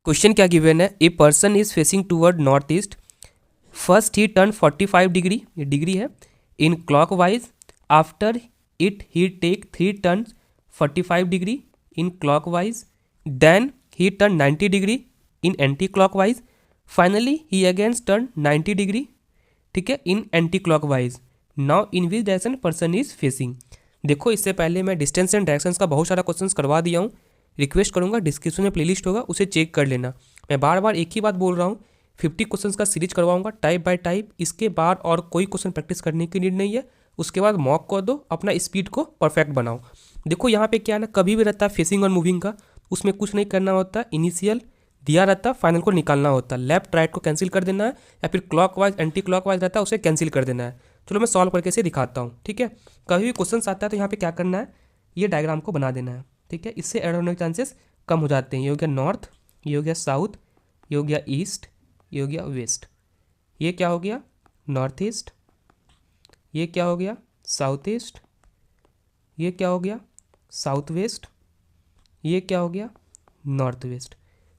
Question क्या given है, a person is facing toward north east, first he turn 45 degree, ये degree है, in clockwise, after it he take 3 turn 45 degree in clockwise, then he turn 90 degree in anti clockwise, finally he again turn 90 degree, ठीक है, in anti clockwise. Now in which direction person is facing. देखो इससे पहले मैं distance and directions का बहुत सारा questions करवा दिया हूँ, रिक्वेस्ट करूँगा डिस्क्रिप्शन में प्लेलिस्ट होगा उसे चेक कर लेना। मैं बार बार एक ही बात बोल रहा हूँ, 50 क्वेश्चंस का सीरीज करवाऊंगा टाइप बाय टाइप, इसके बाद और कोई क्वेश्चन प्रैक्टिस करने की नीड नहीं है। उसके बाद मॉक कर दो, अपना स्पीड को परफेक्ट बनाओ। देखो यहाँ पे क्या है ना, कभी भी रहता है फेसिंग और मूविंग का, उसमें कुछ नहीं करना होता, इनिशियल दिया रहता है, फाइनल को निकालना होता है, लेफ्ट राइट को कैंसिल कर देना है, या फिर क्लॉकवाइज एंटी क्लॉकवाइज रहता है उसे कैंसिल कर देना है। चलो मैं सॉल्व करके इसे दिखाता हूँ, ठीक है। कभी भी क्वेश्चन आता है तो यहाँ पे क्या करना है, ये डायग्राम को बना देना है, ठीक है, इससे एरर होने के चांसेस कम हो जाते हैं। ये हो गया नॉर्थ, ये हो गया साउथ, ये हो गया ईस्ट, ये हो गया वेस्ट, ये क्या हो गया नॉर्थ ईस्ट, ये क्या हो गया साउथ ईस्ट, ये क्या हो गया साउथ वेस्ट, ये क्या हो गया नॉर्थ वेस्ट,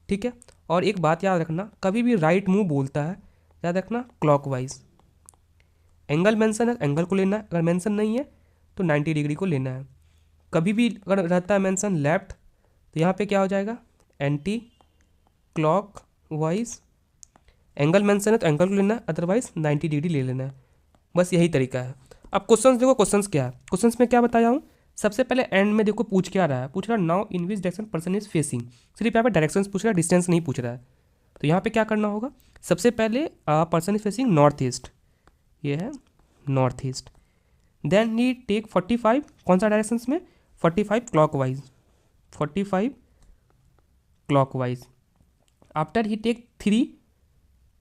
ठीक है। और एक बात याद रखना, कभी भी राइट मूव बोलता है याद रखना क्लॉकवाइज, एंगल मेंशन है एंगल को लेना है, अगर मेंशन नहीं है तो 90 डिग्री को लेना है। कभी भी अगर रहता है मेंशन लेफ्ट तो यहाँ पे क्या हो जाएगा anti clock wise, angle mention है तो एंगल को लेना है, अदरवाइज 90 डिग्री ले लेना है। बस यही तरीका है। अब क्वेश्चंस देखो, क्वेश्चंस क्या है, क्वेश्चंस में क्या बताया हूँ, सबसे पहले एंड में देखो पूछ क्या रहा है, पूछ रहा है now in which direction person is facing, सिर्फ यहाँ पे डायरेक्शंस पूछ रहा है, डिस्टेंस नहीं पूछ रहा है। तो यहाँ पे क्या करना होगा, सबसे पहले person is facing north east, ये है north east, then he take 45 कौन सा डायरेक्शंस में 45 clockwise, 45 clockwise, after he take 3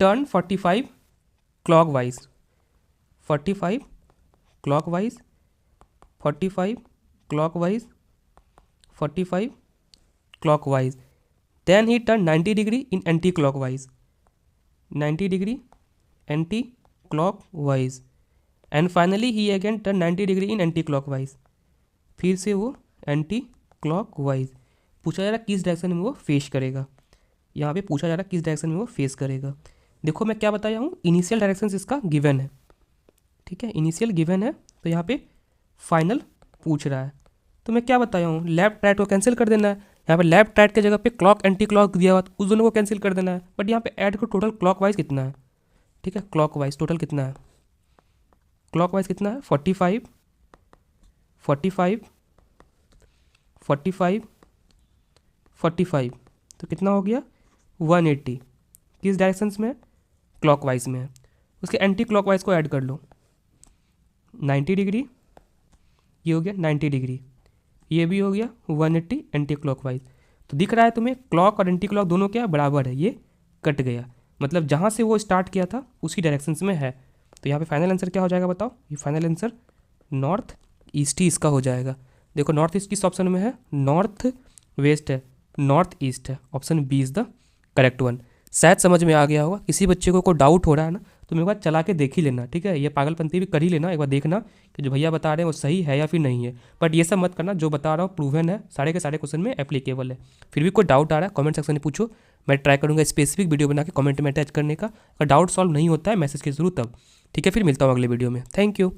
turn 45 clockwise, 45 clockwise, 45 clockwise, 45 clockwise, then he turn 90 degree in anti clockwise, 90 degree anticlockwise, and finally he again turn 90 degree in anti clockwise, फिर से वो anti clockwise. पूछा जा रहा किस direction में वो face करेगा, यहाँ पे पूछा जा रहा किस डायरेक्शन में वो फेस करेगा। देखो मैं क्या बताया हूँ, इनिशियल डायरेक्शन इसका गिवन है, ठीक है, इनिशियल गिवन है, तो यहाँ पे फाइनल पूछ रहा है। तो मैं क्या बताया हूँ, लेफ्ट राइट को कैंसिल कर देना है, यहाँ पे लेफ्ट राइट के जगह पे क्लॉक एंटी क्लॉक दिया हुआ तो उस दोनों को कैंसिल कर देना है, बट यहाँ पे ऐड को टोटल क्लॉक वाइज कितना है, ठीक है, क्लॉक वाइज टोटल कितना है, क्लॉक वाइज कितना है 45 45 45 45, तो कितना हो गया 180, किस डायरेक्शंस में क्लॉकवाइज में है। उसके एंटी क्लॉकवाइज को ऐड कर लो, 90 डिग्री, ये हो गया 90 डिग्री, ये भी हो गया 180 एंटी क्लॉकवाइज। तो दिख रहा है तुम्हें क्लॉक और एंटी क्लॉक दोनों क्या बराबर है, ये कट गया, मतलब जहाँ से वो स्टार्ट किया था उसी डायरेक्शंस में है। तो यहाँ पे फाइनल आंसर क्या हो जाएगा बताओ, ये फाइनल आंसर नॉर्थ ईस्ट ही इसका हो जाएगा। देखो नॉर्थ ईस्ट किस ऑप्शन में है, नॉर्थ वेस्ट है, नॉर्थ ईस्ट है, option B is the correct one. शायद समझ में आ गया होगा, किसी बच्चे को कोई डाउट हो रहा है ना तो मेरे बार चला के देख ही लेना, ठीक है, ये पागलपंती भी कर ही लेना, एक बार देखना कि जो भैया बता रहे हैं वो सही है या फिर नहीं है। बट ये सब मत करना, जो बता रहा हूँ प्रूवन है, सारे के सारे क्वेश्चन में एप्लीकेबल है। फिर भी कोई डाउट आ रहा है कमेंट सेक्शन में पूछो, मैं ट्राई करूँगा स्पेसिफिक वीडियो बना के कमेंट में अटैच करने का। अगर डाउट सॉल्व नहीं होता है मैसेज के जरूर तब, ठीक है, फिर मिलता हूँ अगले वीडियो में, थैंक यू।